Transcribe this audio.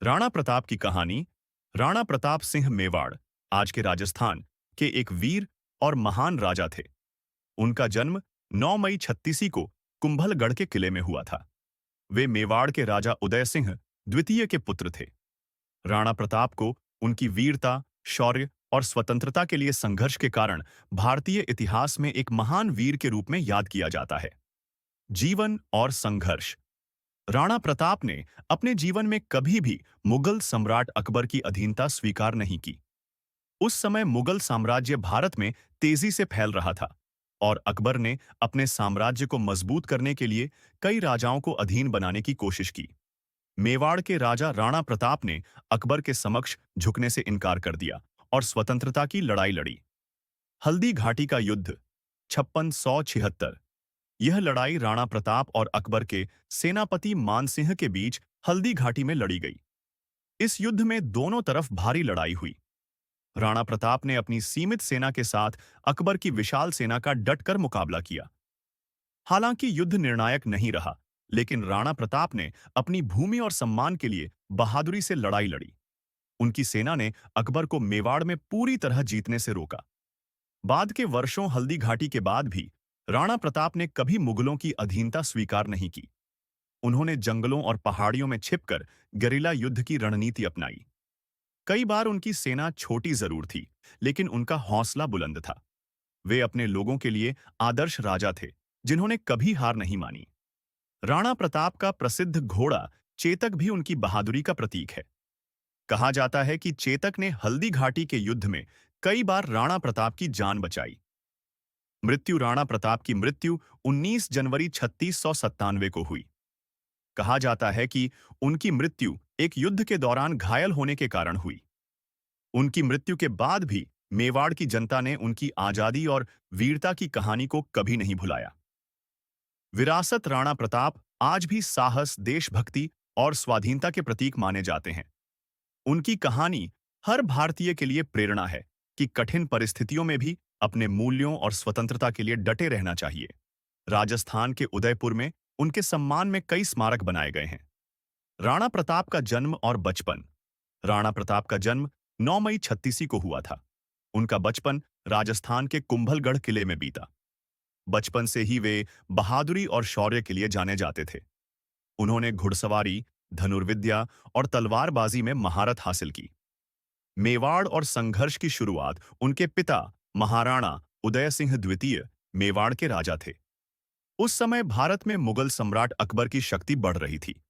राणा प्रताप की कहानी। राणा प्रताप सिंह मेवाड़ आज के राजस्थान के एक वीर और महान राजा थे। उनका जन्म 9 मई 36 को कुंभलगढ़ के किले में हुआ था। वे मेवाड़ के राजा उदय सिंह द्वितीय के पुत्र थे। राणा प्रताप को उनकी वीरता, शौर्य और स्वतंत्रता के लिए संघर्ष के कारण भारतीय इतिहास में एक महान वीर के रूप में याद किया जाता है। जीवन और संघर्ष। राणा प्रताप ने अपने जीवन में कभी भी मुगल सम्राट अकबर की अधीनता स्वीकार नहीं की। उस समय मुगल साम्राज्य भारत में तेजी से फैल रहा था और अकबर ने अपने साम्राज्य को मजबूत करने के लिए कई राजाओं को अधीन बनाने की कोशिश की। मेवाड़ के राजा राणा प्रताप ने अकबर के समक्ष झुकने से इनकार कर दिया और स्वतंत्रता की लड़ाई लड़ी। हल्दी घाटी का युद्ध 5676। यह लड़ाई राणा प्रताप और अकबर के सेनापति मानसिंह के बीच हल्दी घाटी में लड़ी गई। इस युद्ध में दोनों तरफ भारी लड़ाई हुई। राणा प्रताप ने अपनी सीमित सेना के साथ अकबर की विशाल सेना का डटकर मुकाबला किया। हालांकि युद्ध निर्णायक नहीं रहा, लेकिन राणा प्रताप ने अपनी भूमि और सम्मान के लिए बहादुरी से लड़ाई लड़ी। उनकी सेना ने अकबर को मेवाड़ में पूरी तरह जीतने से रोका। बाद के वर्षों हल्दी घाटी के बाद भी राणा प्रताप ने कभी मुगलों की अधीनता स्वीकार नहीं की। उन्होंने जंगलों और पहाड़ियों में छिपकर गेरिला युद्ध की रणनीति अपनाई। कई बार उनकी सेना छोटी जरूर थी, लेकिन उनका हौसला बुलंद था। वे अपने लोगों के लिए आदर्श राजा थे, जिन्होंने कभी हार नहीं मानी। राणा प्रताप का प्रसिद्ध घोड़ा चेतक भी उनकी बहादुरी का प्रतीक है। कहा जाता है कि चेतक ने हल्दी घाटी के युद्ध में कई बार राणा प्रताप की जान बचाई। मृत्यु। राणा प्रताप की मृत्यु 19 जनवरी 3697 को हुई। कहा जाता है कि उनकी मृत्यु एक युद्ध के दौरान घायल होने के कारण हुई। उनकी मृत्यु के बाद भी मेवाड़ की जनता ने उनकी आजादी और वीरता की कहानी को कभी नहीं भुलाया। विरासत। राणा प्रताप आज भी साहस, देशभक्ति और स्वाधीनता के प्रतीक माने जाते हैं। उनकी कहानी हर भारतीय के लिए प्रेरणा है कि कठिन परिस्थितियों में भी अपने मूल्यों और स्वतंत्रता के लिए डटे रहना चाहिए। राजस्थान के उदयपुर में उनके सम्मान में कई स्मारक बनाए गए हैं। राणा प्रताप का जन्म और बचपन। राणा प्रताप का जन्म 9 मई 36 को हुआ था। उनका बचपन राजस्थान के कुंभलगढ़ किले में बीता। बचपन से ही वे बहादुरी और शौर्य के लिए जाने जाते थे। उन्होंने घुड़सवारी, धनुर्विद्या और तलवारबाजी में महारत हासिल की। मेवाड़ और संघर्ष की शुरुआत उनके पिता महाराणा उदय सिंह द्वितीय मेवाड़ के राजा थे। उस समय भारत में मुगल सम्राट अकबर की शक्ति बढ़ रही थी।